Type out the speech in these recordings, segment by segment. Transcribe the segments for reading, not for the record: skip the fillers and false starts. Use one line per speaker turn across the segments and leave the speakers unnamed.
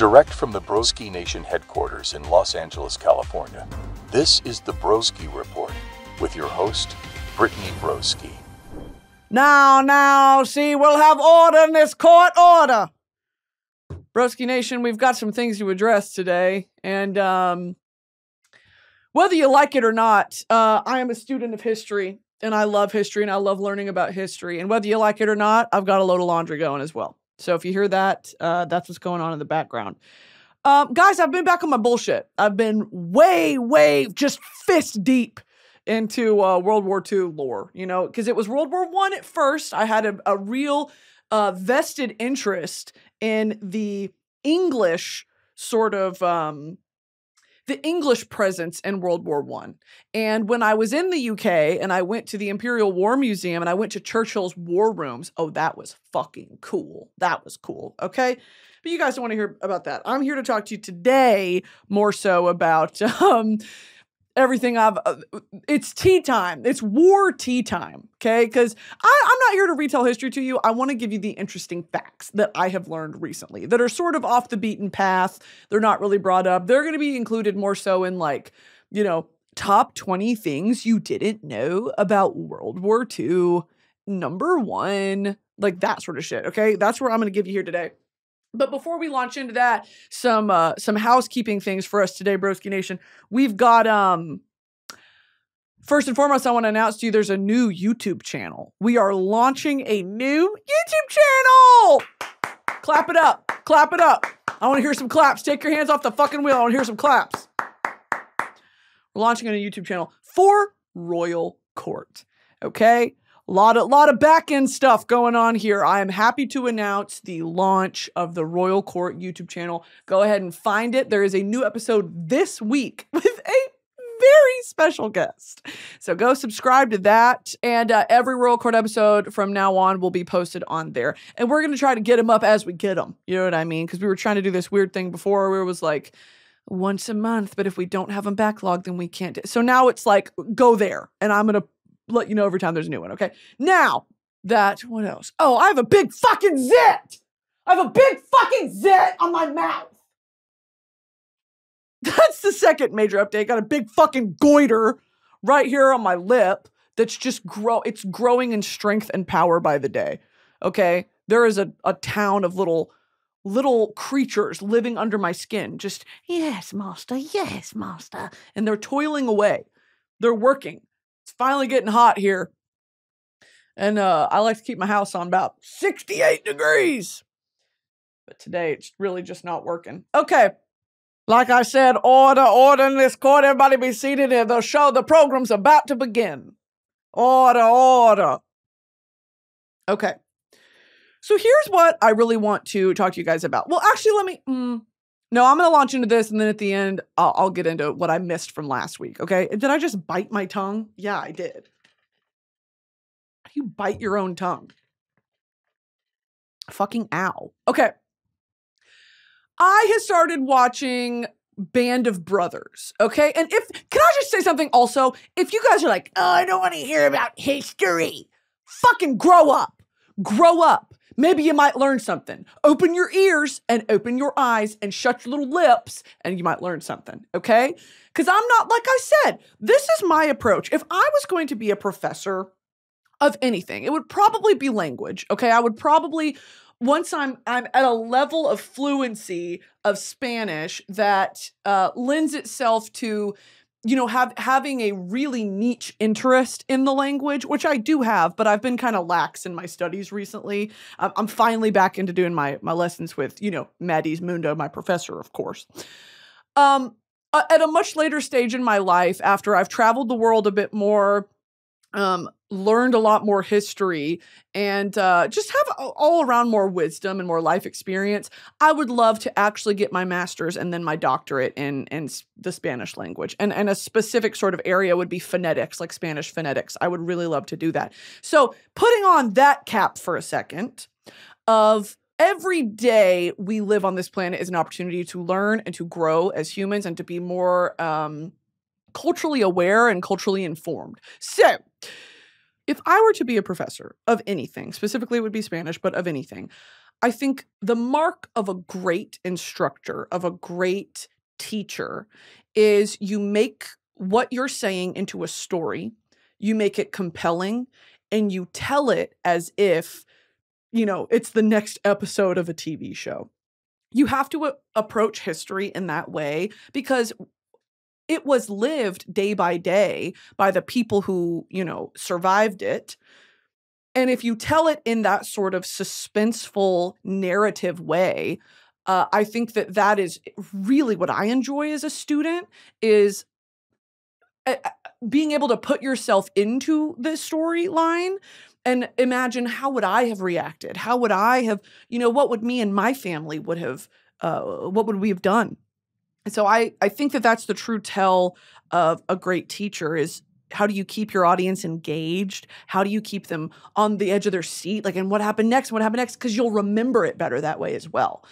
Direct from the Broski Nation headquarters in Los Angeles, California, this is the Broski Report with your host, Brittany Broski.
Now, see, we'll have order in this court, order. Broski Nation, we've got some things to address today, and whether you like it or not, I am a student of history, and I love history, and I love learning about history, and whether you like it or not, I've got a load of laundry going as well. So if you hear that, that's what's going on in the background. Guys, I've been back on my bullshit. I've been way just fist deep into World War II lore, you know, because it was World War I at first. I had a real vested interest in the English sort of, the English presence in World War I. And when I was in the UK and I went to the Imperial War Museum and I went to Churchill's war rooms, oh, that was fucking cool. That was cool, okay? But you guys don't want to hear about that. I'm here to talk to you today more so about everything it's tea time. It's war tea time, okay? Because I'm not here to retell history to you. I want to give you the interesting facts that I have learned recently that are sort of off the beaten path. They're not really brought up. They're going to be included more so in, like, you know, top 20 things you didn't know about World War II, number 1, like that sort of shit, okay? That's what I'm going to give you here today. But before we launch into that, some housekeeping things for us today, Broski Nation. We've got, first and foremost, I want to announce to you there's a new YouTube channel. We are launching a new YouTube channel! Clap it up. Clap it up. I want to hear some claps. Take your hands off the fucking wheel. I want to hear some claps. We're launching a new YouTube channel for Royal Court. Okay? A lot of back-end stuff going on here. I am happy to announce the launch of the Royal Court YouTube channel. Go ahead and find it. There is a new episode this week with a very special guest. So go subscribe to that. And every Royal Court episode from now on will be posted on there. And we're going to try to get them up as we get them. You know what I mean? Because we were trying to do this weird thing before where it was like once a month. But if we don't have them backlogged, then we can't. So now it's like, go there. And I'm going to let you know every time there's a new one, okay? Now, what else? Oh, I have a big fucking zit! I have a big fucking zit on my mouth! That's the second major update. Got a big fucking goiter right here on my lip that's just it's growing in strength and power by the day, okay? There is a town of little creatures living under my skin. Just, yes, master, and they're toiling away. They're working. It's finally getting hot here. And I like to keep my house on about 68 degrees. But today it's really just not working. Okay. Like I said, order in this court. Everybody be seated here. The program's about to begin. Order. Okay. So here's what I really want to talk to you guys about. Well, actually, no, I'm going to launch into this, and then at the end, I'll get into what I missed from last week, okay? Did I just bite my tongue? Yeah, I did. You bite your own tongue. Fucking ow. Okay. I have started watching Band of Brothers, okay? And can I just say something also? If you guys are like, oh, I don't want to hear about history, fucking grow up. Grow up. Maybe you might learn something. Open your ears and open your eyes and shut your little lips and you might learn something, okay? Because I'm not, like I said, this is my approach. If I was going to be a professor of anything, it would probably be language, okay? I would probably, once I'm at a level of fluency of Spanish that lends itself to, you know, having a really niche interest in the language, which I do have, but I've been kind of lax in my studies recently. I'm finally back into doing my lessons with, you know, Maddie's Mundo, my professor, of course. At a much later stage in my life, after I've traveled the world a bit more, learned a lot more history, and just have all around more wisdom and more life experience, I would love to actually get my master's and then my doctorate in the Spanish language. And a specific sort of area would be phonetics, like Spanish phonetics. I would really love to do that. So putting on that cap for a second of every day we live on this planet is an opportunity to learn and to grow as humans and to be more culturally aware and culturally informed. So if I were to be a professor of anything, specifically it would be Spanish, but of anything, I think the mark of a great instructor, of a great teacher, is you make what you're saying into a story, you make it compelling, and you tell it as if, you know, it's the next episode of a TV show. You have to approach history in that way because it was lived day by day by the people who, you know, survived it. And if you tell it in that sort of suspenseful narrative way, I think that that is really what I enjoy as a student, is being able to put yourself into this storyline and imagine, how would I have reacted? How would I have, you know, what would me and my family would have, what would we have done? And so I think that that's the true tell of a great teacher, is how do you keep your audience engaged? How do you keep them on the edge of their seat? Like, and what happened next? What happened next? Because you'll remember it better that way as well.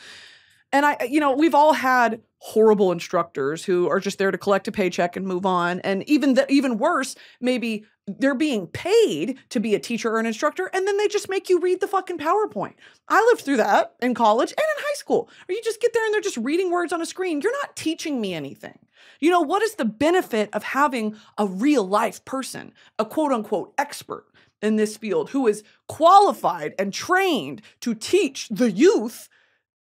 And you know, we've all had horrible instructors who are just there to collect a paycheck and move on. And even worse, maybe they're being paid to be a teacher or an instructor, and then they just make you read the fucking PowerPoint. I lived through that in college and in high school, or you just get there and they're just reading words on a screen. You're not teaching me anything. You know, what is the benefit of having a real life person, a quote unquote expert in this field, who is qualified and trained to teach the youth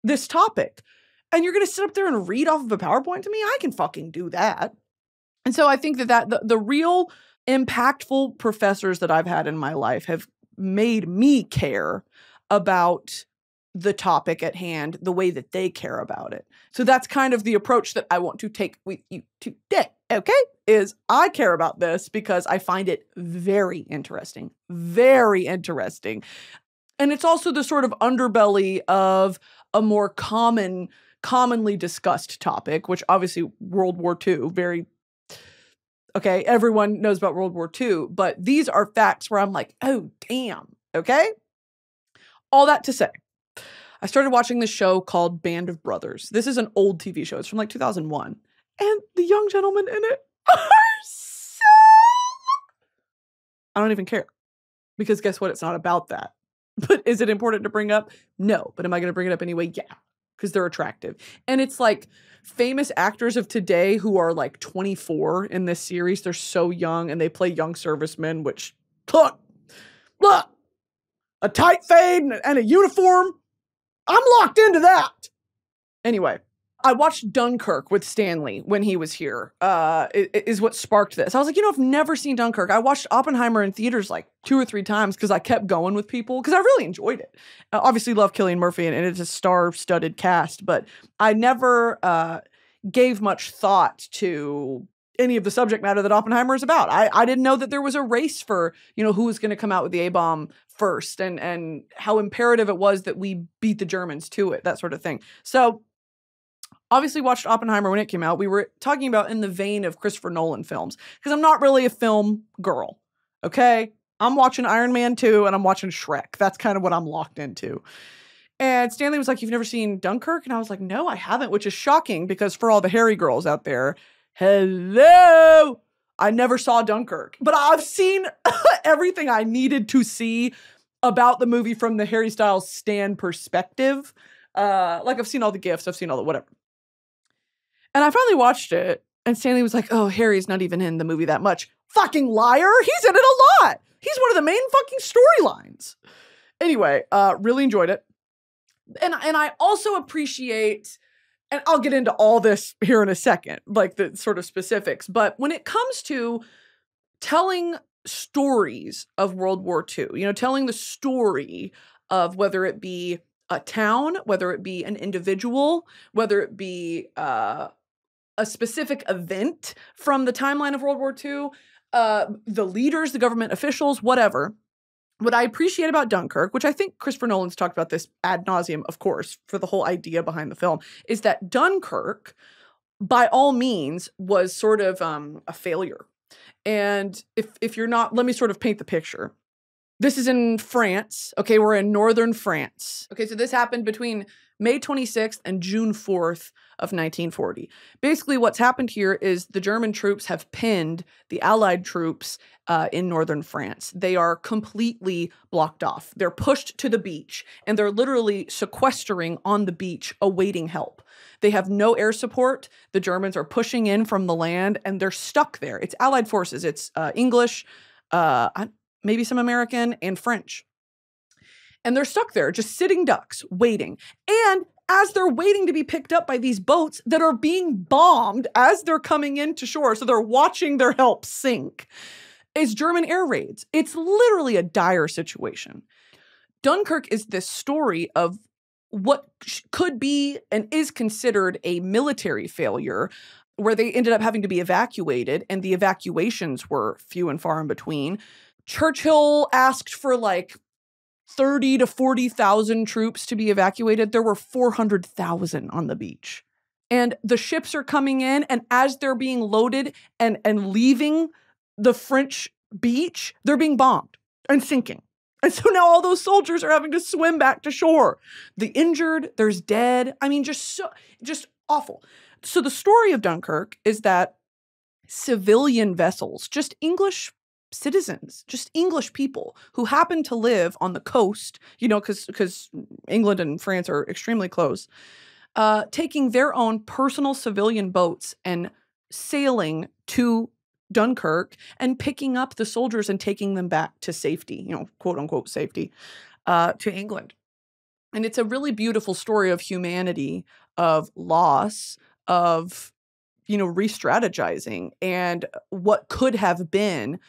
this topic? And you're going to sit up there and read off of a PowerPoint to me? I can fucking do that. And so I think that the real impactful professors that I've had in my life have made me care about the topic at hand the way that they care about it. So that's kind of the approach that I want to take with you today, okay? Is I care about this because I find it very interesting, very interesting. And it's also the sort of underbelly of a more commonly discussed topic, which obviously World War II, okay, everyone knows about World War II, but these are facts where I'm like, oh, damn, okay? All that to say, I started watching this show called Band of Brothers. This is an old TV show. It's from like 2001. And the young gentlemen in it are so... I don't even care. Because guess what? It's not about that. But is it important to bring up? No. But am I going to bring it up anyway? Yeah. Because they're attractive. And it's like famous actors of today who are like 24 in this series. They're so young and they play young servicemen, which, look, a tight fade and a uniform. I'm locked into that. Anyway, I watched Dunkirk with Stanley when he was here, is what sparked this. I was like, you know, I've never seen Dunkirk. I watched Oppenheimer in theaters like 2 or 3 times because I kept going with people because I really enjoyed it. Obviously love Cillian Murphy and it's a star-studded cast, but I never gave much thought to any of the subject matter that Oppenheimer is about. I didn't know that there was a race for, you know, who was going to come out with the A-bomb first and how imperative it was that we beat the Germans to it, that sort of thing. So obviously watched Oppenheimer when it came out. We were talking about in the vein of Christopher Nolan films because I'm not really a film girl, okay? I'm watching Iron Man 2 and I'm watching Shrek. That's kind of what I'm locked into. And Stanley was like, you've never seen Dunkirk? And I was like, no, I haven't, which is shocking because for all the hairy girls out there, hello, I never saw Dunkirk. But I've seen everything I needed to see about the movie from the Harry Styles stan perspective. Like I've seen all the GIFs, I've seen all the whatever. And I finally watched it, and Stanley was like, oh, Harry's not even in the movie that much. Fucking liar! He's in it a lot! He's one of the main fucking storylines. Anyway, really enjoyed it. And I also appreciate, and I'll get into all this here in a second, like the sort of specifics, but when it comes to telling stories of World War II, you know, telling the story of whether it be a town, whether it be an individual, whether it be a specific event from the timeline of World War II, the leaders, the government officials, whatever. What I appreciate about Dunkirk, which I think Christopher Nolan's talked about this ad nauseum, of course, for the whole idea behind the film, is that Dunkirk, by all means, was sort of a failure. And if you're not, let me sort of paint the picture. This is in France. Okay, we're in northern France. Okay, so this happened between May 26th and June 4th of 1940. Basically, what's happened here is the German troops have pinned the Allied troops in northern France. They are completely blocked off. They're pushed to the beach, and they're literally sequestering on the beach, awaiting help. They have no air support. The Germans are pushing in from the land, and they're stuck there. It's Allied forces. It's English, maybe some American, and French. And they're stuck there, just sitting ducks, waiting. And as they're waiting to be picked up by these boats that are being bombed as they're coming into shore, so they're watching their help sink, is German air raids. It's literally a dire situation. Dunkirk is this story of what could be and is considered a military failure, where they ended up having to be evacuated, and the evacuations were few and far in between. Churchill asked for like 30 to 40,000 troops to be evacuated. There were 400,000 on the beach. And the ships are coming in, and as they're being loaded and leaving the French beach, they're being bombed and sinking. And so now all those soldiers are having to swim back to shore. The injured, there's dead. I mean, just awful. So the story of Dunkirk is that civilian vessels, just English citizens, just English people who happen to live on the coast, you know, because England and France are extremely close, taking their own personal civilian boats and sailing to Dunkirk and picking up the soldiers and taking them back to safety, you know, quote unquote safety, to England. And it's a really beautiful story of humanity, of loss, of, you know, re-strategizing, and what could have been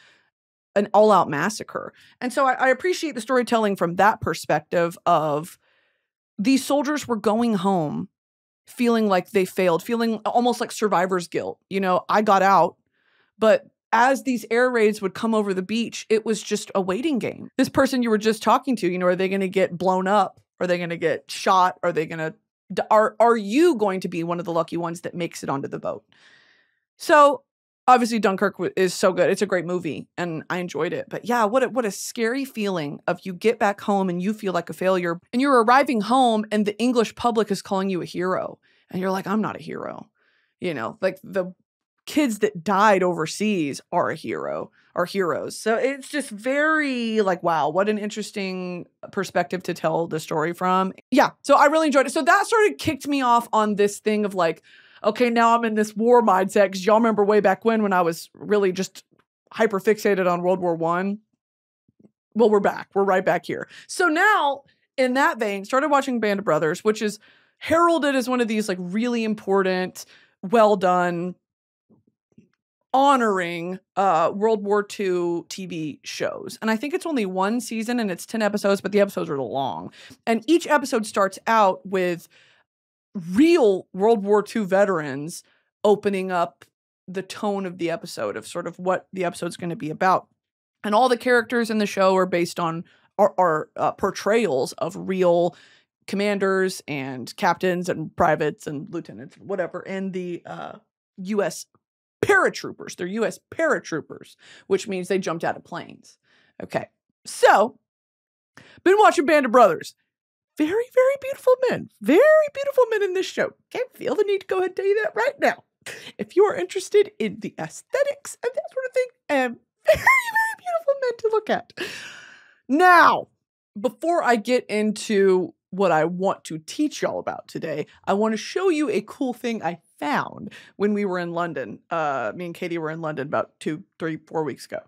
an all-out massacre. And so I appreciate the storytelling from that perspective of these soldiers were going home feeling like they failed, feeling almost like survivor's guilt. You know, I got out, but as these air raids would come over the beach, it was just a waiting game. This person you were just talking to, you know, are they going to get blown up? Are they going to get shot? Are they going to, are you going to be one of the lucky ones that makes it onto the boat? So obviously Dunkirk is so good. It's a great movie and I enjoyed it. But yeah, what a scary feeling of you get back home and you feel like a failure, and you're arriving home and the English public is calling you a hero. And you're like, I'm not a hero. You know, like the kids that died overseas are a hero, are heroes. So it's just very like, wow, what an interesting perspective to tell the story from. Yeah, so I really enjoyed it. So that sort of kicked me off on this thing of like, okay, now I'm in this war mindset, because y'all remember way back when I was really just hyper fixated on World War I. Well, we're back. We're right back here. So now, in that vein, started watching Band of Brothers, which is heralded as one of these like really important, well done, honoring World War II TV shows. And I think it's only one season and it's 10 episodes, but the episodes are long. And each episode starts out with real World War II veterans opening up the tone of the episode, of sort of what the episode's going to be about. And all the characters in the show are based on are portrayals of real commanders and captains and privates and lieutenants, whatever, and the U.S. paratroopers. They're U.S. paratroopers, which means they jumped out of planes. Okay, so been watching Band of Brothers. Very, very beautiful men. Very beautiful men in this show. Can't feel the need to go ahead and tell you that right now. If you are interested in the aesthetics and that sort of thing, very, very beautiful men to look at. Now, before I get into what I want to teach y'all about today, I want to show you a cool thing I found when we were in London. Me and Katie were in London about 2, 3, 4 weeks ago.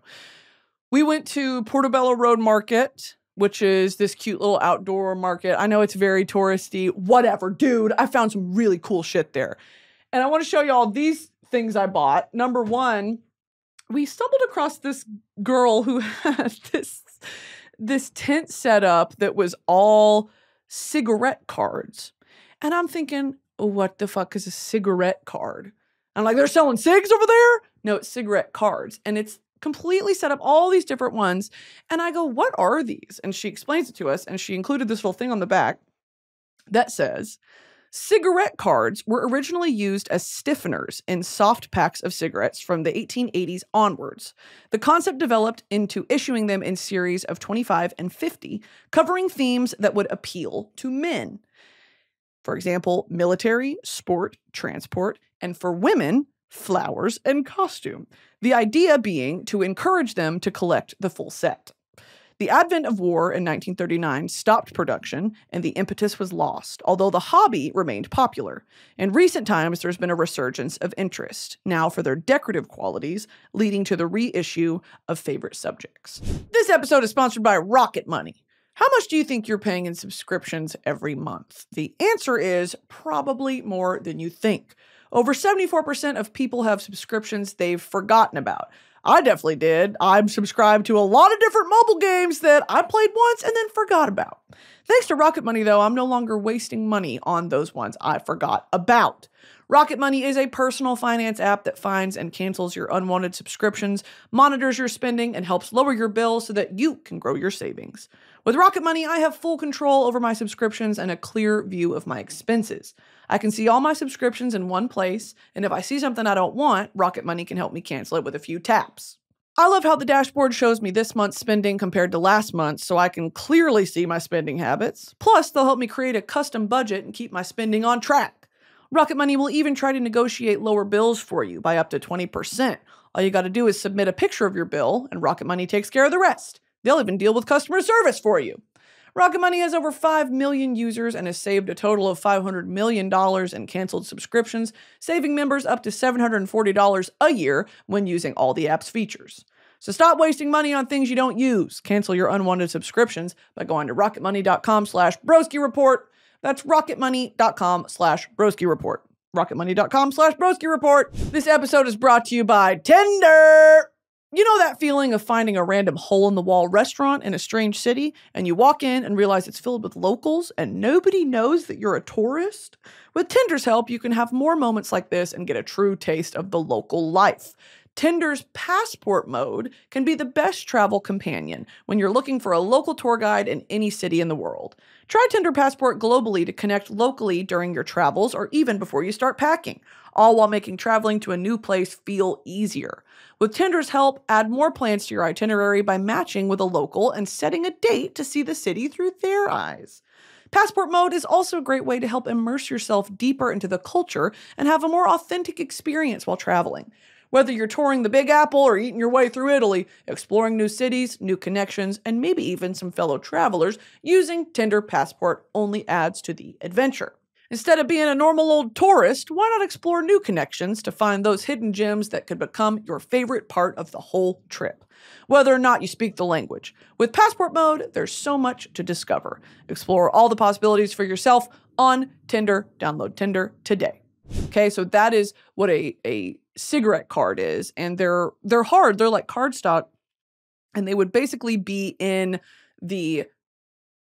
We went to Portobelloroad Market, which is this cute little outdoor market. I know it's very touristy, whatever. Dude, I found some really cool shit there. And I want to show y'all these things I bought. Number one, we stumbled across this girl who had this tent set up that was all cigarette cards. And I'm thinking, what the fuck is a cigarette card? I'm like, they're selling cigs over there? No, it's cigarette cards. And it's completely set up, all these different ones. And I go, what are these? And she explains it to us. And she included this little thing on the back that says, Cigarette cards were originally used as stiffeners in soft packs of cigarettes from the 1880s onwards. The concept developed into issuing them in series of 25 and 50, covering themes that would appeal to men. For example, military, sport, transport, and for women, flowers and costume. The idea being to encourage them to collect the full set. The advent of war in 1939 stopped production, and the impetus was lost, although the hobby remained popular. In recent times, there's been a resurgence of interest, now for their decorative qualities, leading to the reissue of favorite subjects. This episode is sponsored by Rocket Money. How much do you think you're paying in subscriptions every month? The answer is probably more than you think. Over 74% of people have subscriptions they've forgotten about. I definitely did. I'm subscribed to a lot of different mobile games that I played once and then forgot about. Thanks to Rocket Money, though, I'm no longer wasting money on those ones I forgot about. Rocket Money is a personal finance app that finds and cancels your unwanted subscriptions, monitors your spending, and helps lower your bills so that you can grow your savings. With Rocket Money, I have full control over my subscriptions and a clear view of my expenses. I can see all my subscriptions in one place, and if I see something I don't want, Rocket Money can help me cancel it with a few taps. I love how the dashboard shows me this month's spending compared to last month, so I can clearly see my spending habits. Plus, they'll help me create a custom budget and keep my spending on track. Rocket Money will even try to negotiate lower bills for you by up to 20%. All you gotta do is submit a picture of your bill, and Rocket Money takes care of the rest. They'll even deal with customer service for you. Rocket Money has over 5 million users and has saved a total of $500 million in canceled subscriptions, saving members up to $740 a year when using all the app's features. So stop wasting money on things you don't use. Cancel your unwanted subscriptions by going to rocketmoney.com/BroskiReport. That's rocketmoney.com/BroskiReport. rocketmoney.com/BroskiReport. This episode is brought to you by Tinder. You know that feeling of finding a random hole-in-the-wall restaurant in a strange city, and you walk in and realize it's filled with locals, and nobody knows that you're a tourist? With Tinder's help, you can have more moments like this and get a true taste of the local life. Tinder's Passport mode can be the best travel companion when you're looking for a local tour guide in any city in the world. Try Tinder Passport globally to connect locally during your travels or even before you start packing, all while making traveling to a new place feel easier. With Tinder's help, add more plans to your itinerary by matching with a local and setting a date to see the city through their eyes. Passport mode is also a great way to help immerse yourself deeper into the culture and have a more authentic experience while traveling. Whether you're touring the Big Apple or eating your way through Italy, exploring new cities, new connections, and maybe even some fellow travelers, using Tinder Passport only adds to the adventure. Instead of being a normal old tourist, why not explore new connections to find those hidden gems that could become your favorite part of the whole trip? Whether or not you speak the language. With Passport mode, there's so much to discover. Explore all the possibilities for yourself on Tinder. Download Tinder today. Okay, so that is what a cigarette card is, and they're hard. They're like cardstock, and they would basically be in the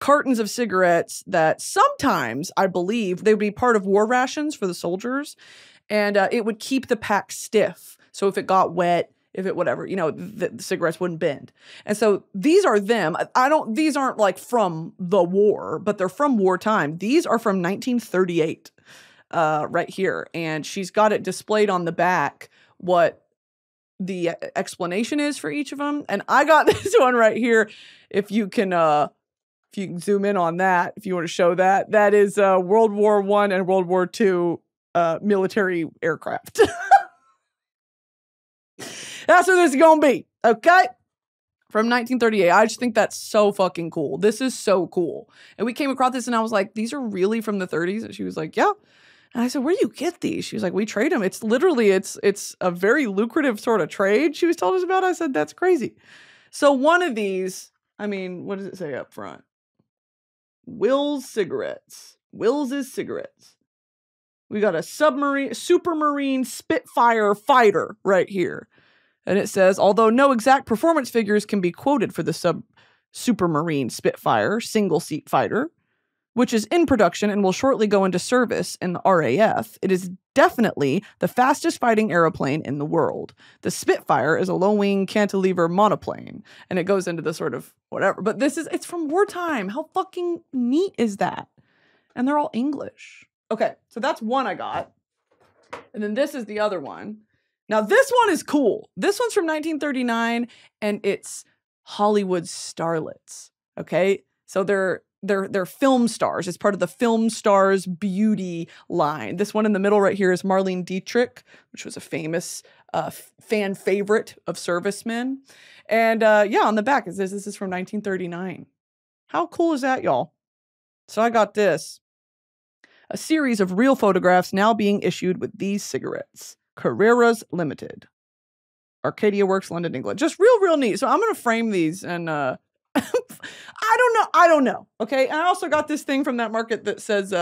cartons of cigarettes that sometimes, I believe, they would be part of war rations for the soldiers, and it would keep the pack stiff. So if it got wet, if it whatever, the cigarettes wouldn't bend. And so these are them. These aren't like from the war, but they're from wartime. These are from 1938. Right here, and she's got it displayed on the back what the explanation is for each of them, and I got this one right here. If you can zoom in on that, if you want to show that, that is World War I and World War II military aircraft. That's what this is gonna be, okay? From 1938. I just think that's so fucking cool. This is so cool. And we came across this, and I was like, these are really from the 30s? And she was like, yeah. And I said, where do you get these? She was like, we trade them. It's literally, it's a very lucrative sort of trade she was telling us about. I said, that's crazy. So one of these, what does it say up front? Will's Cigarettes. Will's is cigarettes. We got a Supermarine Spitfire fighter right here. And it says, although no exact performance figures can be quoted for the Supermarine Spitfire single-seat fighter, which is in production and will shortly go into service in the RAF, it is definitely the fastest fighting aeroplane in the world. The Spitfire is a low-wing cantilever monoplane, and it goes into the sort of whatever. But it's from wartime. How fucking neat is that? And they're all English. Okay, so that's one I got. And then this is the other one. Now this one is cool. This one's from 1939 and it's Hollywood starlets. Okay? So they're film stars. It's part of the Film Stars beauty line. This one in the middle right here is Marlene Dietrich, which was a famous fan favorite of servicemen. And yeah, on the back it says this is from 1939. How cool is that, y'all? So I got this. A series of real photographs now being issued with these cigarettes. Carreras Limited. Arcadia Works, London, England. Just real neat. So I'm going to frame these and I don't know. Okay. And I also got this thing from that market that says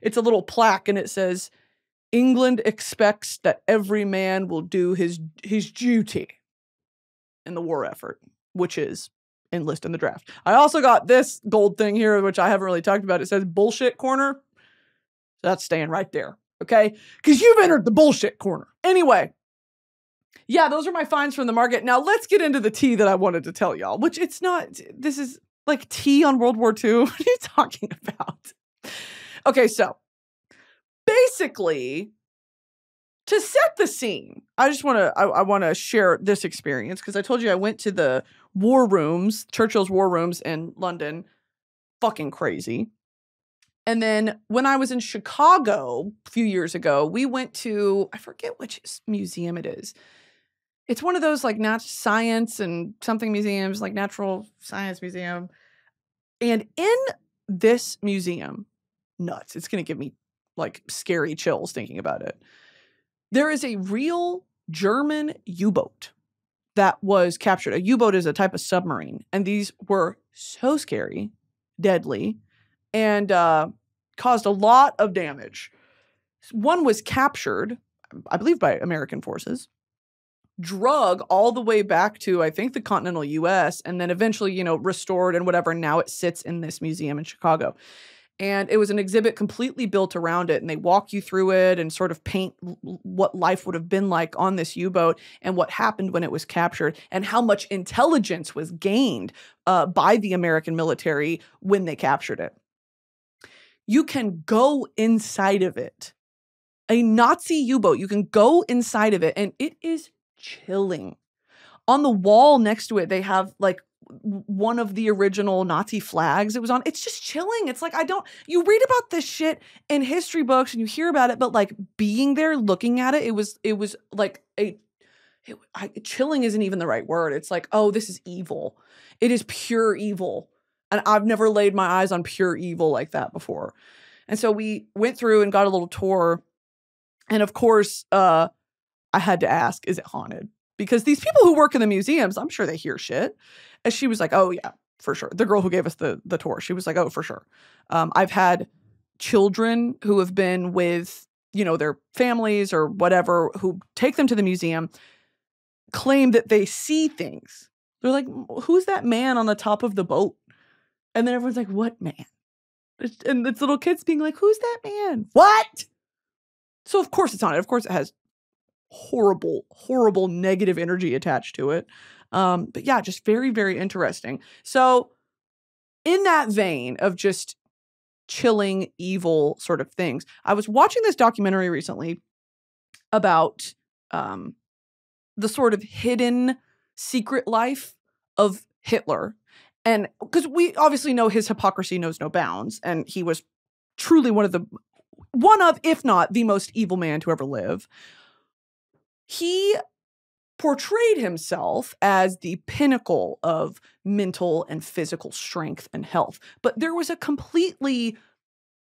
it's a little plaque and it says England expects that every man will do his duty in the war effort, which is enlist in the draft. I also got this gold thing here, which I haven't really talked about. It says bullshit corner. That's staying right there. Okay. Because you've entered the bullshit corner. Anyway. Yeah, those are my finds from the market. Now let's get into the tea that I wanted to tell y'all, which it's not, this is like tea on World War II. What are you talking about? Okay, so basically, to set the scene, I want to share this experience because I told you I went to the war rooms, Churchill's war rooms in London. Fucking crazy. And then when I was in Chicago a few years ago, we went to, I forget which museum it is. It's one of those like science and something museums, like Natural Science Museum. And in this museum, nuts, it's going to give me like scary chills thinking about it. There is a real German U-boat that was captured. A U-boat is a type of submarine. And these were so scary, deadly, and caused a lot of damage. One was captured, I believe, by American forces, drug all the way back to, I think, the continental U.S., and then eventually, restored and whatever. And now it sits in this museum in Chicago. And it was an exhibit completely built around it. And they walk you through it and sort of paint what life would have been like on this U-boat and what happened when it was captured and how much intelligence was gained by the American military when they captured it. You can go inside of it. A Nazi U-boat, you can go inside of it and it is chilling. On the wall next to it, they have like one of the original Nazi flags it was on. It's just chilling. It's like, you read about this shit in history books and you hear about it, but like being there, looking at it, it was like chilling isn't even the right word. It's like, oh, this is evil. It is pure evil. And I've never laid my eyes on pure evil like that before. And so we went through and got a little tour. And of course, I had to ask, is it haunted? Because these people who work in the museums, I'm sure they hear shit. And she was like, oh, yeah, for sure. The girl who gave us the tour, she was like, oh, for sure. I've had children who have been with, their families or whatever, who take them to the museum, claim that they see things. They're like, who's that man on the top of the boat? And then everyone's like, what man? And it's little kids being like, who's that man? What? So of course it's haunted. Of course it has horrible, horrible negative energy attached to it. But yeah, just very, very interesting. So in that vein of just chilling, evil sort of things, I was watching this documentary recently about the sort of hidden secret life of Hitler. And because we obviously know his hypocrisy knows no bounds, and he was truly one of, if not the most evil man to ever live. He portrayed himself as the pinnacle of mental and physical strength and health. But there was a completely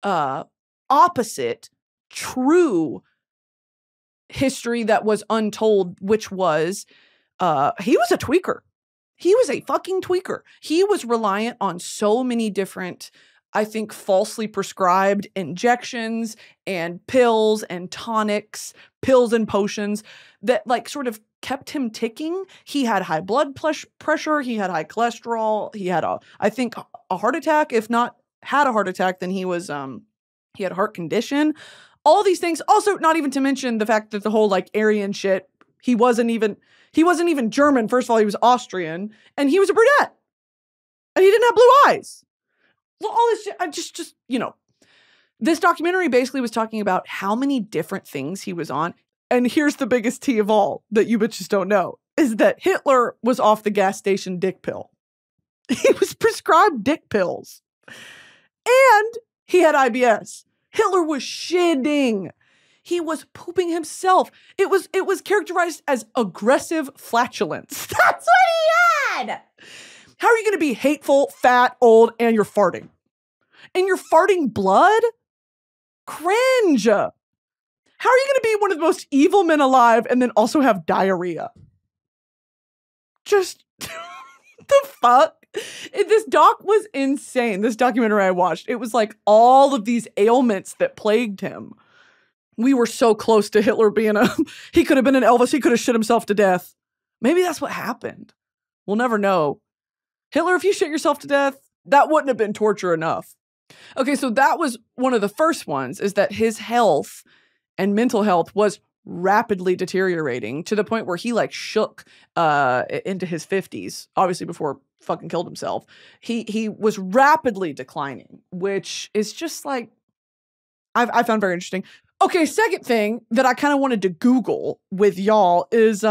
opposite, true history that was untold, which was he was a tweaker. He was a fucking tweaker. He was reliant on so many different, I think, falsely prescribed injections and pills and tonics, pills and potions that like sort of kept him ticking. He had high blood pressure. He had high cholesterol. He had I think a heart attack. If not had a heart attack, then he had a heart condition. All these things. Also, not even to mention the fact that the whole like Aryan shit, he wasn't even German. First of all, he was Austrian and he was a brunette and he didn't have blue eyes. All this shit, I just, This documentary basically was talking about how many different things he was on. And here's the biggest tea of all that you bitches don't know, is that Hitler was off the gas station dick pill. He was prescribed dick pills. And he had IBS. Hitler was shitting. He was pooping himself. It was characterized as aggressive flatulence. That's what he had. How are you going to be hateful, fat, old, and you're farting? And you're farting blood? Cringe. How are you going to be one of the most evil men alive and then also have diarrhea? Just the fuck? This doc was insane. This documentary I watched, it was like all of these ailments that plagued him. We were so close to Hitler being he could have been an Elvis. He could have shit himself to death. Maybe that's what happened. We'll never know. Hitler, if you shit yourself to death, that wouldn't have been torture enough. Okay, so that was one of the first ones, is that his health and mental health was rapidly deteriorating to the point where he like shook into his 50s, obviously before fucking killed himself. He was rapidly declining, which is just like, I found very interesting. Okay, second thing that I kind of wanted to Google with y'all is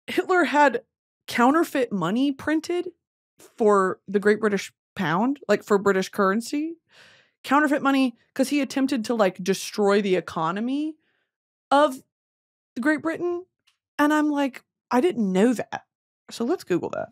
Hitler had counterfeit money printed for the Great British Pound, like for British currency. Counterfeit money because he attempted to like destroy the economy of Great Britain. And I'm like, I didn't know that. So let's Google that.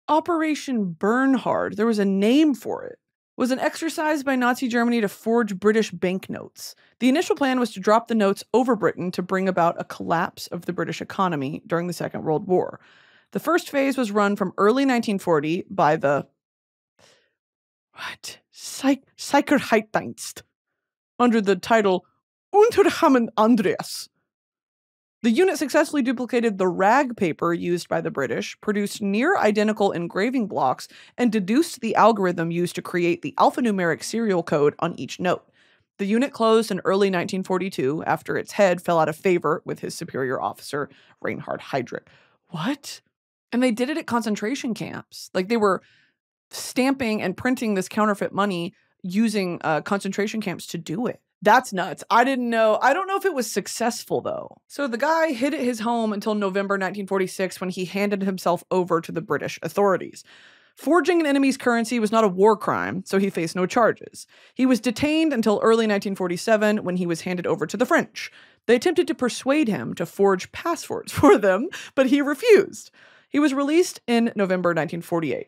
Operation Bernhard, there was a name for it, was an exercise by Nazi Germany to forge British banknotes. The initial plan was to drop the notes over Britain to bring about a collapse of the British economy during the Second World War. The first phase was run from early 1940 by the Sicherheitsdienst under the title Unterhamen Andreas. The unit successfully duplicated the rag paper used by the British, produced near identical engraving blocks, and deduced the algorithm used to create the alphanumeric serial code on each note. The unit closed in early 1942 after its head fell out of favor with his superior officer, Reinhard Heydrich. What? And they did it at concentration camps. Like they were stamping and printing this counterfeit money using concentration camps to do it. That's nuts. I didn't know. I don't know if it was successful, though. So the guy hid at his home until November 1946 when he handed himself over to the British authorities. Forging an enemy's currency was not a war crime, so he faced no charges. He was detained until early 1947 when he was handed over to the French. They attempted to persuade him to forge passports for them, but he refused. He was released in November 1948.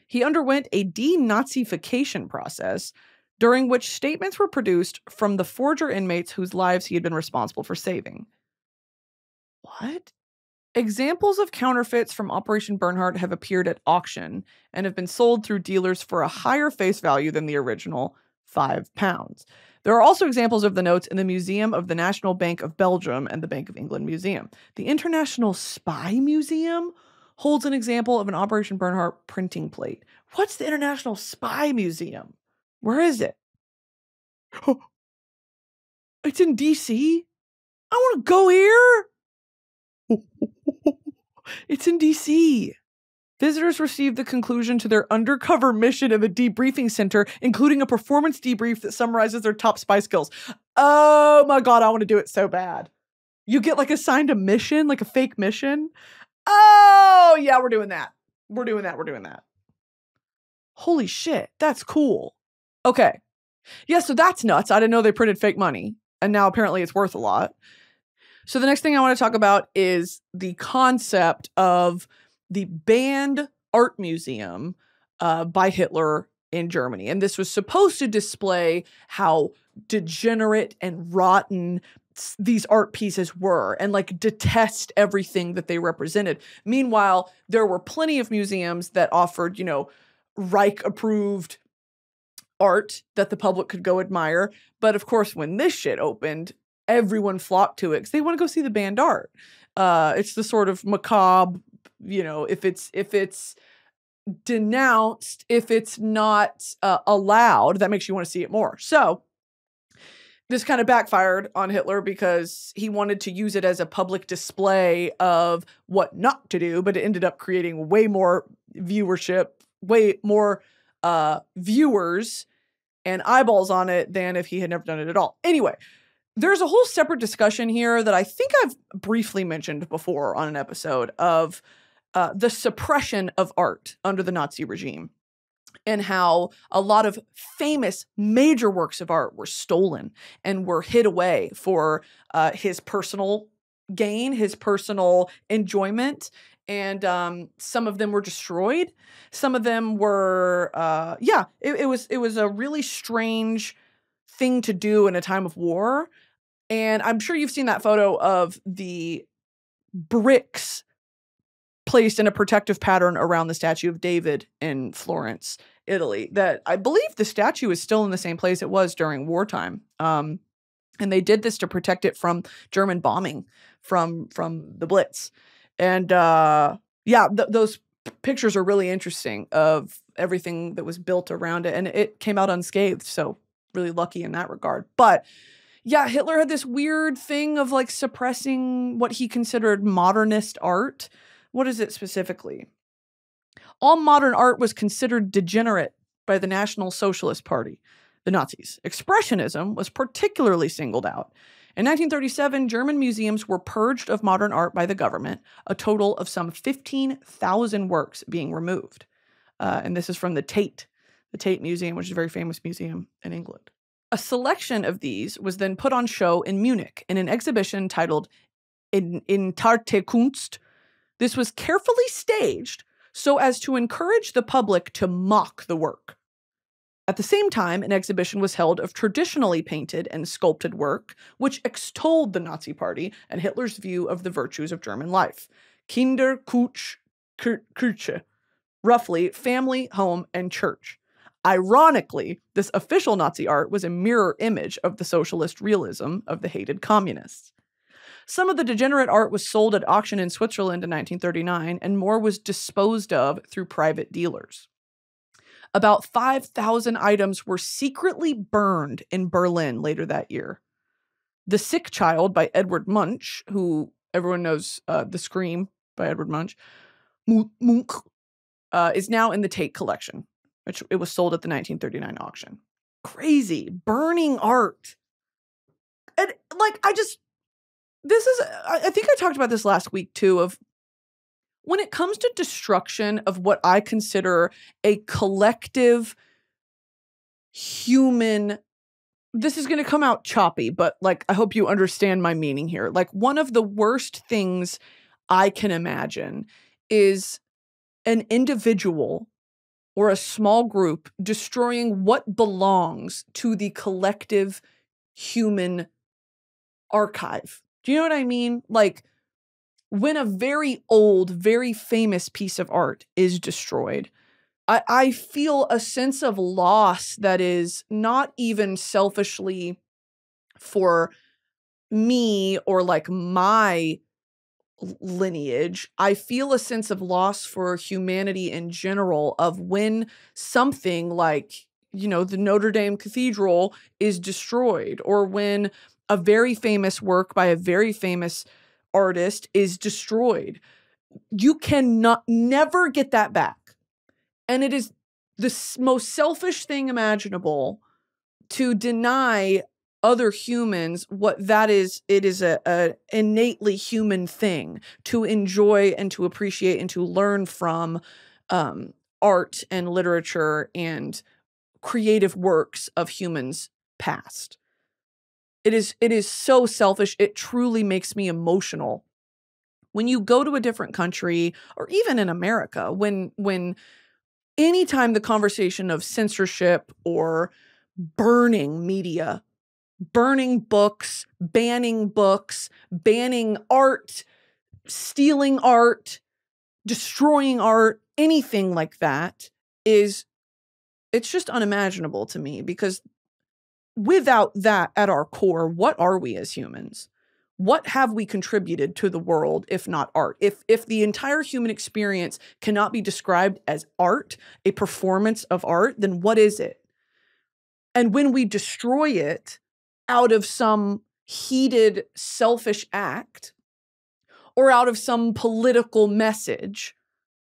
He underwent a denazification process, during which statements were produced from the forger inmates whose lives he had been responsible for saving. What? Examples of counterfeits from Operation Bernhard have appeared at auction and have been sold through dealers for a higher face value than the original £5. There are also examples of the notes in the Museum of the National Bank of Belgium and the Bank of England Museum. The International Spy Museum holds an example of an Operation Bernhard printing plate. What's the International Spy Museum? Where is it? Oh, it's in DC. I want to go here. It's in DC. Visitors received the conclusion to their undercover mission in the debriefing center, including a performance debrief that summarizes their top spy skills. Oh my God, I want to do it so bad. You get like assigned a mission, like a fake mission. Oh yeah, we're doing that. We're doing that. Holy shit, that's cool. Okay. Yeah, so that's nuts. I didn't know they printed fake money, and now apparently it's worth a lot. So the next thing I want to talk about is the concept of the banned art museum by Hitler in Germany. And this was supposed to display how degenerate and rotten these art pieces were and like detest everything that they represented. Meanwhile, there were plenty of museums that offered, Reich-approved art that the public could go admire. But of course, when this shit opened, everyone flocked to it because they want to go see the banned art. It's the sort of macabre, if it's denounced, if it's not allowed, that makes you want to see it more. So this kind of backfired on Hitler because he wanted to use it as a public display of what not to do, but it ended up creating way more viewership, way more viewers and eyeballs on it than if he had never done it at all. Anyway, there's a whole separate discussion here that I think I've briefly mentioned before on an episode of the suppression of art under the Nazi regime, and how a lot of famous major works of art were stolen and were hid away for his personal gain, his personal enjoyment. And some of them were destroyed. Some of them were, it was a really strange thing to do in a time of war. And I'm sure you've seen that photo of the bricks placed in a protective pattern around the statue of David in Florence, Italy, that I believe the statue is still in the same place it was during wartime. And they did this to protect it from German bombing from the Blitz. And those pictures are really interesting of everything that was built around it. And it came out unscathed. So really lucky in that regard. But yeah, Hitler had this weird thing of like suppressing what he considered modernist art. What is it specifically? All modern art was considered degenerate by the National Socialist Party, the Nazis. Expressionism was particularly singled out. In 1937, German museums were purged of modern art by the government, a total of some 15,000 works being removed. And this is from the Tate Museum, which is a very famous museum in England. A selection of these was then put on show in Munich in an exhibition titled In Tarte Kunst. This was carefully staged so as to encourage the public to mock the work. At the same time, an exhibition was held of traditionally painted and sculpted work, which extolled the Nazi Party and Hitler's view of the virtues of German life. Kinder, Kirche, roughly family, home, and church. Ironically, this official Nazi art was a mirror image of the socialist realism of the hated communists. Some of the degenerate art was sold at auction in Switzerland in 1939, and more was disposed of through private dealers. About 5,000 items were secretly burned in Berlin later that year. The Sick Child by Edward Munch, who everyone knows The Scream by Edward Munch, is now in the Tate collection, which it was sold at the 1939 auction. Crazy. Burning art. And like, I think I talked about this last week too, of when it comes to destruction of what I consider a collective human, this is going to come out choppy, but like, I hope you understand my meaning here. Like, one of the worst things I can imagine is an individual or a small group destroying what belongs to the collective human archive. Do you know what I mean? Like, when a very old, very famous piece of art is destroyed, I feel a sense of loss that is not even selfishly for me or like my lineage. I feel a sense of loss for humanity in general of when something like, the Notre Dame Cathedral is destroyed, or when a very famous work by a very famous artist is destroyed. You cannot never get that back. And it is the most selfish thing imaginable to deny other humans what that is. It is a innately human thing to enjoy and to appreciate and to learn from art and literature and creative works of humans past. It is so selfish. It truly makes me emotional. When you go to a different country, or even in America, when anytime the conversation of censorship or burning media, burning books, banning art, stealing art, destroying art, anything like that it's just unimaginable to me, because without that at our core, what are we as humans? What have we contributed to the world if not art? If the entire human experience cannot be described as art, a performance of art, then what is it? And when we destroy it out of some heated, selfish act or out of some political message,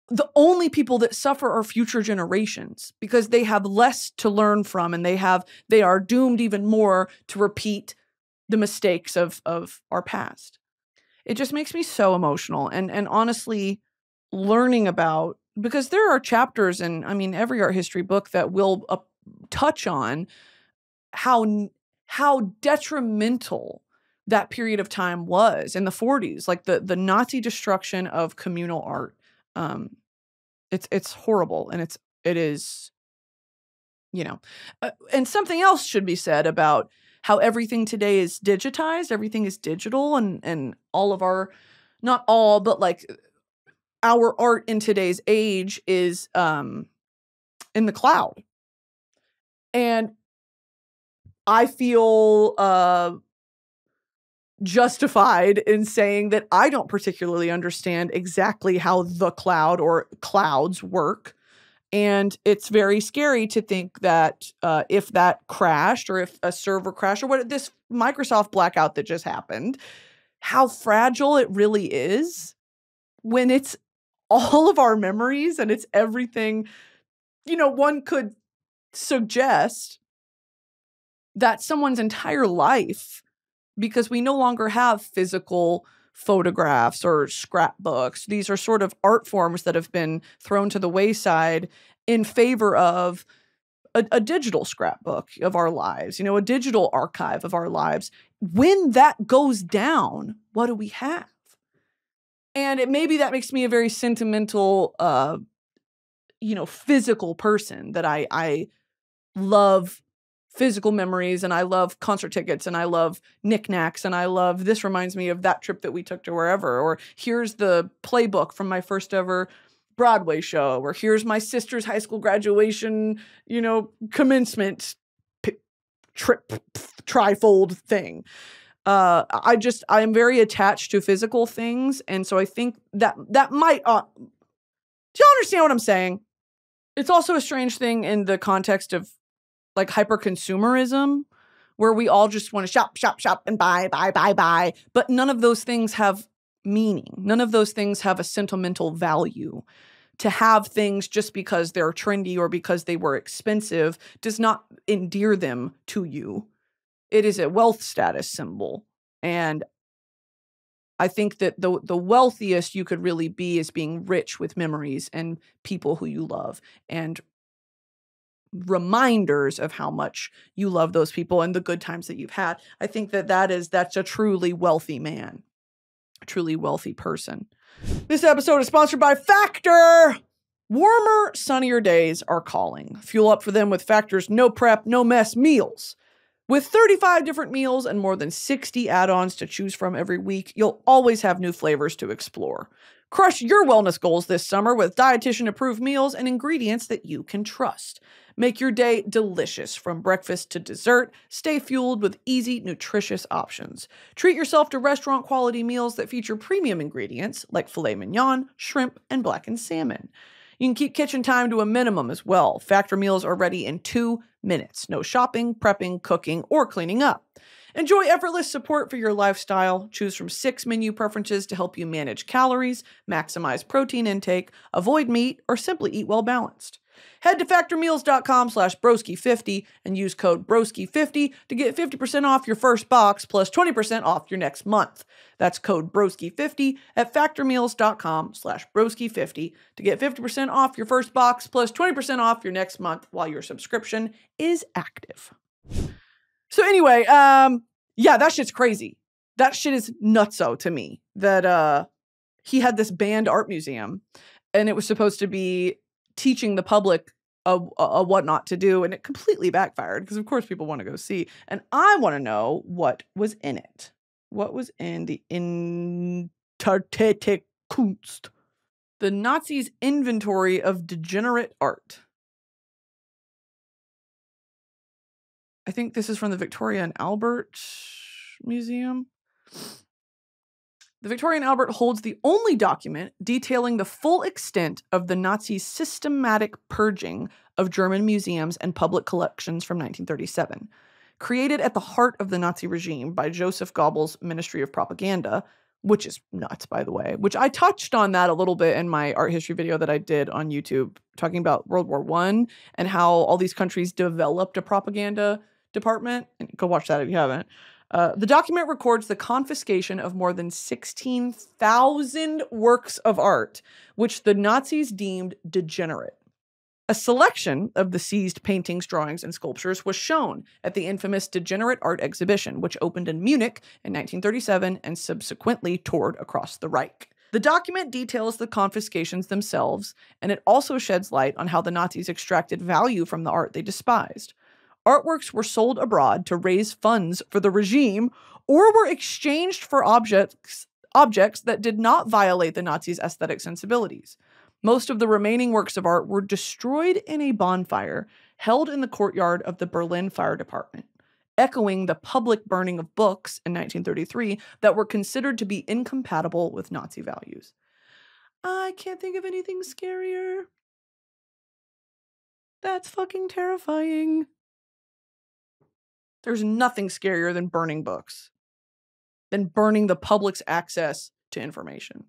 the only people that suffer are future generations because they have less to learn from, and they are doomed even more to repeat the mistakes of our past. It just makes me so emotional. And honestly, learning about, because there are chapters in, I mean, every art history book that will touch on how detrimental that period of time was in the 40s, like the Nazi destruction of communal art. It's horrible, and it is, and something else should be said about how everything today is digitized, everything is digital, and all of our, not all, but like our art in today's age is in the cloud. And I feel justified in saying that I don't particularly understand exactly how the cloud or clouds work. And it's very scary to think that if that crashed, or if a server crashed, or what this Microsoft blackout that just happened, how fragile it really is when it's all of our memories and it's everything. One could suggest that someone's entire life, because we no longer have physical photographs or scrapbooks. These are sort of art forms that have been thrown to the wayside in favor of a digital scrapbook of our lives, a digital archive of our lives. When that goes down, what do we have? And maybe that makes me a very sentimental, physical person, that I love physical memories, and I love concert tickets, and I love knickknacks, and I love, this reminds me of that trip that we took to wherever, or here's the playbook from my first ever Broadway show, or here's my sister's high school graduation, commencement trifold thing. I'm very attached to physical things. And so I think that might, do y'all understand what I'm saying? It's also a strange thing in the context of like hyper-consumerism, where we all just want to shop, shop, shop, and buy, buy, buy, buy. But none of those things have meaning. None of those things have a sentimental value. To have things just because they're trendy or because they were expensive does not endear them to you. It is a wealth status symbol. And I think that the wealthiest you could really be is being rich with memories and people who you love, and reminders of how much you love those people and the good times that you've had. I think that's a truly wealthy man, a truly wealthy person. This episode is sponsored by Factor. Warmer, sunnier days are calling. Fuel up for them with Factor's no prep, no mess meals. With 35 different meals and more than 60 add-ons to choose from every week, you'll always have new flavors to explore. Crush your wellness goals this summer with dietitian-approved meals and ingredients that you can trust. Make your day delicious from breakfast to dessert. Stay fueled with easy, nutritious options. Treat yourself to restaurant-quality meals that feature premium ingredients like filet mignon, shrimp, and blackened salmon. You can keep kitchen time to a minimum as well. Factor meals are ready in 2 minutes. No shopping, prepping, cooking, or cleaning up. Enjoy effortless support for your lifestyle. Choose from 6 menu preferences to help you manage calories, maximize protein intake, avoid meat, or simply eat well balanced. Head to factormeals.com/broski50 and use code broski50 to get 50% off your first box plus 20% off your next month. That's code broski50 at factormeals.com/broski50 to get 50% off your first box plus 20% off your next month while your subscription is active. So anyway, yeah, that shit's crazy. That shit is nutso to me, that he had this banned art museum, and it was supposed to be teaching the public what not to do, and it completely backfired because of course people want to go see, and I want to know what was in it. What was in the Intertätig Kunst? The Nazis' inventory of degenerate art. I think this is from the Victoria and Albert Museum. The Victoria and Albert holds the only document detailing the full extent of the Nazis' systematic purging of German museums and public collections from 1937. Created at the heart of the Nazi regime by Joseph Goebbels' Ministry of Propaganda, which is nuts, by the way, which I touched on that a little bit in my art history video that I did on YouTube, talking about World War I and how all these countries developed a propaganda department. And go watch that if you haven't. The document records the confiscation of more than 16,000 works of art, which the Nazis deemed degenerate. A selection of the seized paintings, drawings, and sculptures was shown at the infamous Degenerate Art Exhibition, which opened in Munich in 1937 and subsequently toured across the Reich. The document details the confiscations themselves, and it also sheds light on how the Nazis extracted value from the art they despised. Artworks were sold abroad to raise funds for the regime or were exchanged for objects that did not violate the Nazis' aesthetic sensibilities. Most of the remaining works of art were destroyed in a bonfire held in the courtyard of the Berlin Fire Department, echoing the public burning of books in 1933 that were considered to be incompatible with Nazi values. I can't think of anything scarier. That's fucking terrifying. There's nothing scarier than burning books, than burning the public's access to information.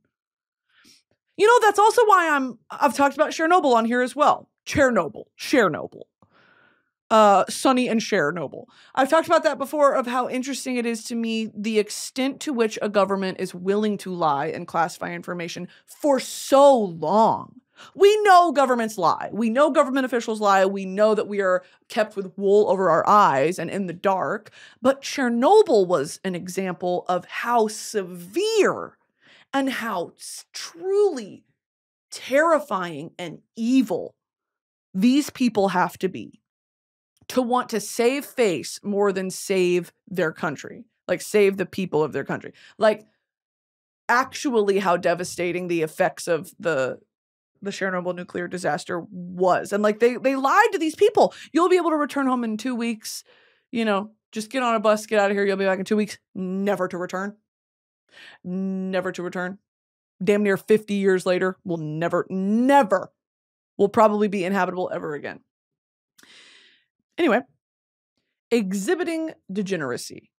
You know, that's also why I've talked about Chernobyl on here as well. Chernobyl. Sonny and Chernobyl. I've talked about that before, of how interesting it is to me the extent to which a government is willing to lie and classify information for so long. We know governments lie. We know government officials lie. We know that we are kept with wool over our eyes and in the dark. But Chernobyl was an example of how severe and how truly terrifying and evil these people have to be to want to save face more than save their country. Like, save the people of their country. Like, actually how devastating the effects of the Chernobyl nuclear disaster was. And like, they lied to these people. You'll be able to return home in 2 weeks. You know, just get on a bus, get out of here. You'll be back in 2 weeks. Never to return. Never to return. Damn near 50 years later, will probably be inhabitable ever again. Anyway, exhibiting degeneracy.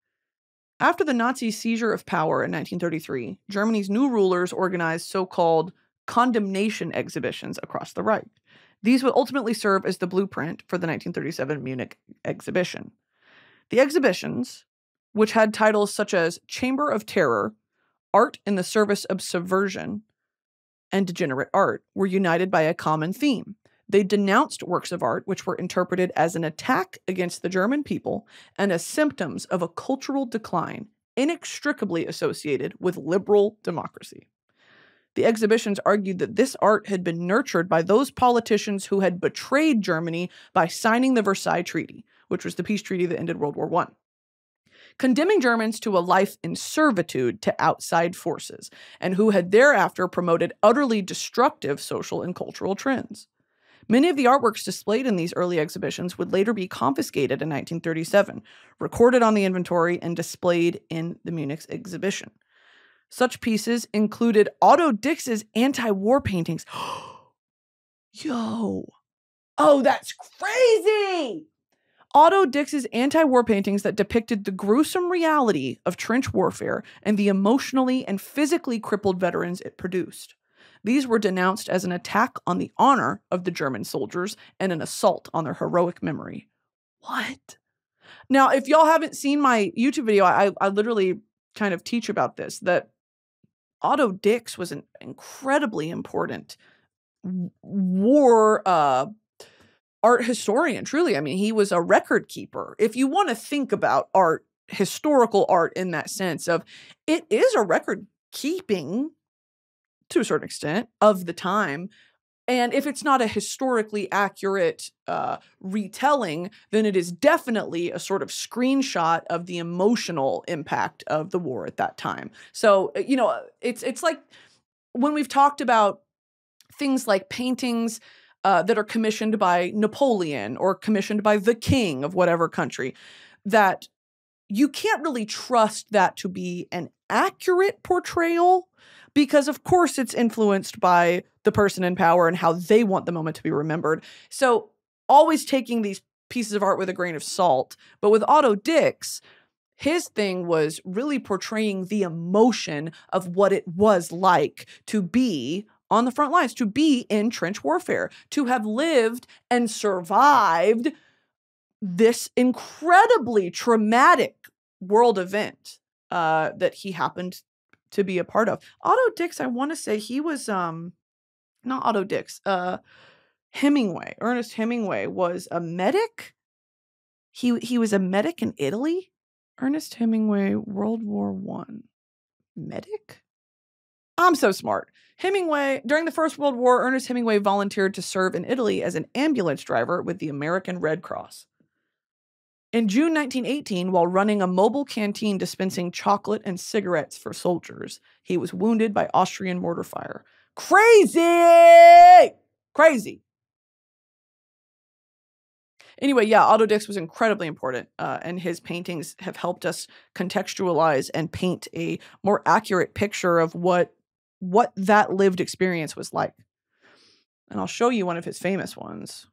After the Nazi seizure of power in 1933, Germany's new rulers organized so-called condemnation exhibitions across the Reich. These would ultimately serve as the blueprint for the 1937 Munich exhibition. The exhibitions, which had titles such as Chamber of Terror, Art in the Service of Subversion, and Degenerate Art, were united by a common theme. They denounced works of art which were interpreted as an attack against the German people and as symptoms of a cultural decline inextricably associated with liberal democracy. The exhibitions argued that this art had been nurtured by those politicians who had betrayed Germany by signing the Versailles Treaty, which was the peace treaty that ended World War I, condemning Germans to a life in servitude to outside forces, and who had thereafter promoted utterly destructive social and cultural trends. Many of the artworks displayed in these early exhibitions would later be confiscated in 1937, recorded on the inventory, and displayed in the Munich exhibition. Such pieces included Otto Dix's anti-war paintings. Yo. Oh, that's crazy! Otto Dix's anti-war paintings that depicted the gruesome reality of trench warfare and the emotionally and physically crippled veterans it produced. These were denounced as an attack on the honor of the German soldiers and an assault on their heroic memory. What? Now, if y'all haven't seen my YouTube video, I literally kind of teach about this, that Otto Dix was an incredibly important war art historian, truly. I mean, he was a record keeper. If you want to think about art, historical art in that sense of, it is a record keeping, to a certain extent, of the time. And if it's not a historically accurate retelling, then it is definitely a sort of screenshot of the emotional impact of the war at that time. So, you know, it's like when we've talked about things like paintings that are commissioned by Napoleon or commissioned by the king of whatever country, that you can't really trust that to be an accurate portrayal, because of course it's influenced by the person in power and how they want the moment to be remembered. So always taking these pieces of art with a grain of salt. But with Otto Dix, His thing was really portraying the emotion of what it was like to be on the front lines, to be in trench warfare, to have lived and survived this incredibly traumatic world event that he happened to be a part of. Otto Dix, I want to say he was, not Otto Dix, Hemingway. Ernest Hemingway was a medic. He was a medic in Italy. Ernest Hemingway, World War I. Medic? I'm so smart. Hemingway, during the First World War, Ernest Hemingway volunteered to serve in Italy as an ambulance driver with the American Red Cross. In June 1918, while running a mobile canteen dispensing chocolate and cigarettes for soldiers, he was wounded by Austrian mortar fire. Crazy! Crazy. Anyway, yeah, Otto Dix was incredibly important, and his paintings have helped us contextualize and paint a more accurate picture of what that lived experience was like. And I'll show you one of his famous ones.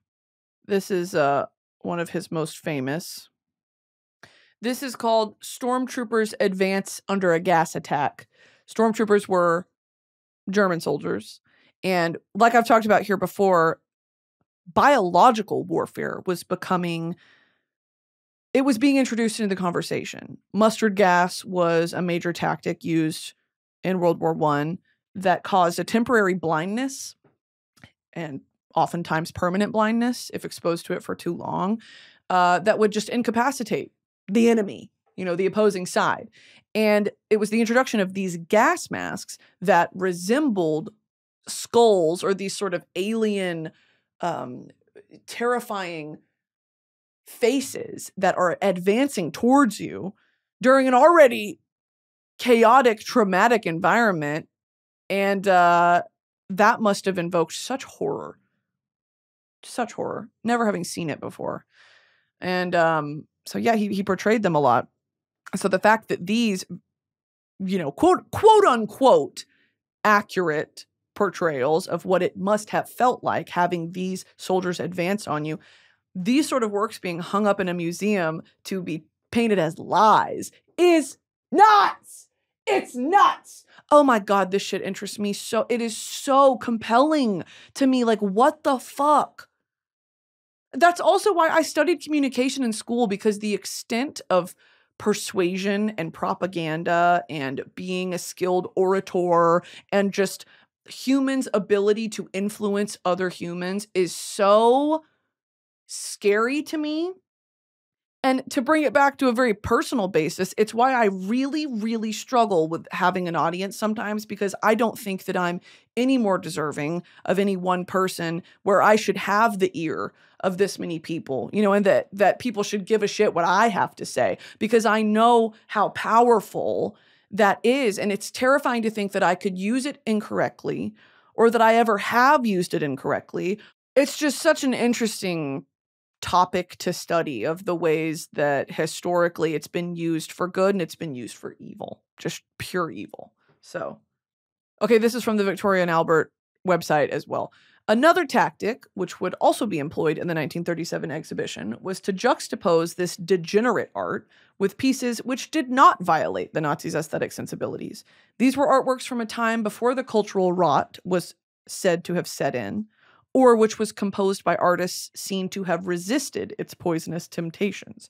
This is one of his most famous. This is called Stormtroopers Advance Under a Gas Attack. Stormtroopers were German soldiers. And like I've talked about here before, biological warfare was being introduced into the conversation. Mustard gas was a major tactic used in World War I that caused a temporary blindness and oftentimes permanent blindness if exposed to it for too long, that would just incapacitate the enemy, the opposing side. And it was the introduction of these gas masks that resembled skulls or these sort of alien terrifying faces that are advancing towards you during an already chaotic, traumatic environment. And that must have invoked such horror. Such horror. Never having seen it before. And so, yeah, he portrayed them a lot. So the fact that these, quote unquote, accurate portrayals of what it must have felt like having these soldiers advance on you, these sort of works being hung up in a museum to be painted as lies is nuts. It's nuts. Oh my God, this shit interests me so. It is so compelling to me. Like, what the fuck? That's also why I studied communication in school, because the extent of persuasion and propaganda and being a skilled orator and just humans' ability to influence other humans is so scary to me. And to bring it back to a very personal basis, it's why I really, really struggle with having an audience sometimes, because I don't think that I'm any more deserving of any one person where I should have the ear of this many people, and that people should give a shit what I have to say, because I know how powerful that is. And it's terrifying to think that I could use it incorrectly or that I ever have used it incorrectly. It's just such an interesting topic to study, of the ways that historically it's been used for good and it's been used for evil, just pure evil. So, okay, this is from the Victoria and Albert website as well. Another tactic, which would also be employed in the 1937 exhibition, was to juxtapose this degenerate art with pieces which did not violate the Nazis' aesthetic sensibilities. These were artworks from a time before the cultural rot was said to have set in, or which was composed by artists seen to have resisted its poisonous temptations.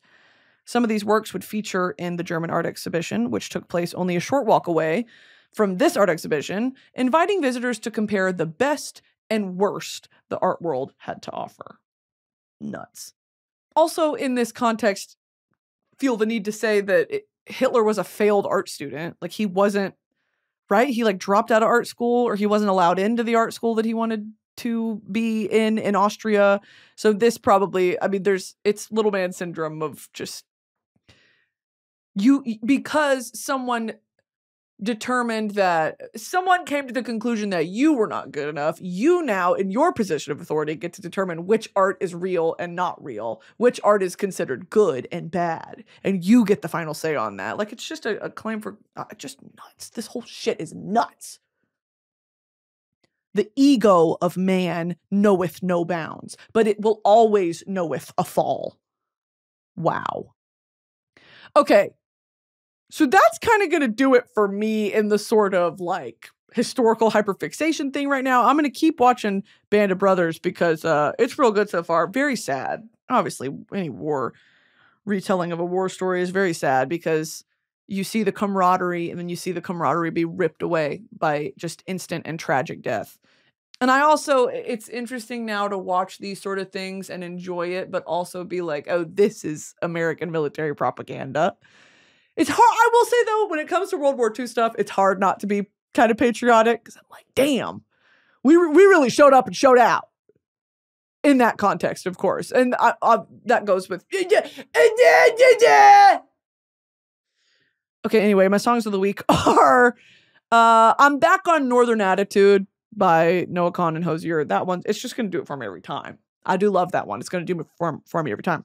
Some of these works would feature in the German art exhibition, which took place only a short walk away from this art exhibition, inviting visitors to compare the best and worst the art world had to offer. Nuts. Also, in this context, feel the need to say that Hitler was a failed art student. Like, he wasn't, right? He dropped out of art school, or he wasn't allowed into the art school that he wanted to be in Austria. So this probably, it's little man syndrome of just because someone came to the conclusion that you were not good enough, you now, in your position of authority, get to determine which art is real and not real, which art is considered good and bad, and you get the final say on that. It's just a claim for just nuts. This whole shit is nuts. The ego of man knoweth no bounds, but it will always knoweth a fall. Wow. Okay, So that's kind of going to do it for me in the sort of like historical hyperfixation thing right now. I'm going to keep watching Band of Brothers because it's real good so far. Very sad. Obviously, any retelling of a war story is very sad because you see the camaraderie and then you see the camaraderie be ripped away by just instant and tragic death. And it's interesting now to watch these sort of things and enjoy it, but also be like, oh, this is American military propaganda. It's hard. I will say, though, when it comes to World War II stuff, it's hard not to be kind of patriotic because I'm like, damn, we really showed up and showed out in that context, of course. And that goes with. Okay, anyway, my songs of the week are I'm Back on Northern Attitude by Noah Kahan and Hozier. That one, it's just going to do it for me every time. I do love that one. It's going to do it for me every time.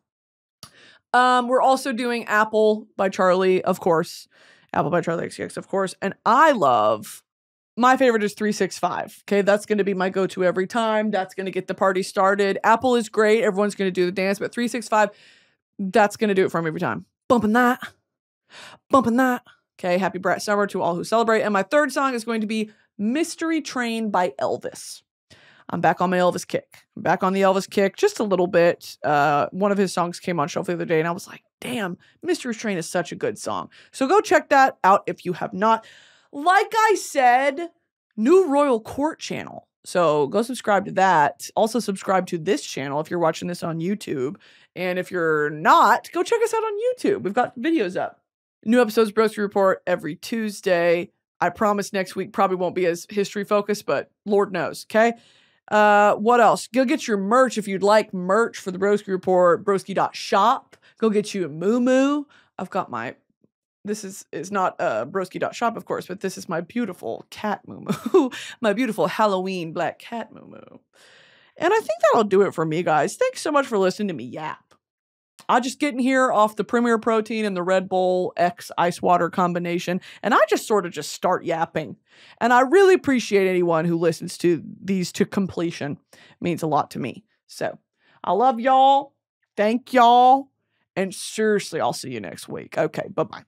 We're also doing Apple by Charli, of course. Apple by Charli XCX, of course. And my favorite is 365. Okay, that's going to be my go-to every time. That's going to get the party started. Apple is great. Everyone's going to do the dance. But 365, that's going to do it for me every time. Bumping that. Okay, happy bright summer to all who celebrate. And my third song is going to be Mystery Train by Elvis. I'm back on my Elvis kick. I'm back on the Elvis kick just a little bit. One of his songs came on shelf the other day, and I was like, damn, Mystery Train is such a good song. So go check that out if you have not. Like I said, new Royal Court channel. So go subscribe to that. Also subscribe to this channel if you're watching this on YouTube. And if you're not, go check us out on YouTube. We've got videos up. New episodes of Broski Report every Tuesday. I promise next week probably won't be as history focused, but Lord knows, okay? What else? Go get your merch if you'd like merch for the Broski Report, broski.shop. Go get you a moo-moo. I've got this is not broski.shop, of course, but this is my beautiful cat moo-moo. My beautiful Halloween black cat moo-moo. And I think that'll do it for me, guys. Thanks so much for listening to me yap. I just get in here off the Premier Protein and the Red Bull X ice water combination, and I just sort of just start yapping. And I really appreciate anyone who listens to these to completion. It means a lot to me. So I love y'all. Thank y'all. And seriously, I'll see you next week. Okay, bye-bye.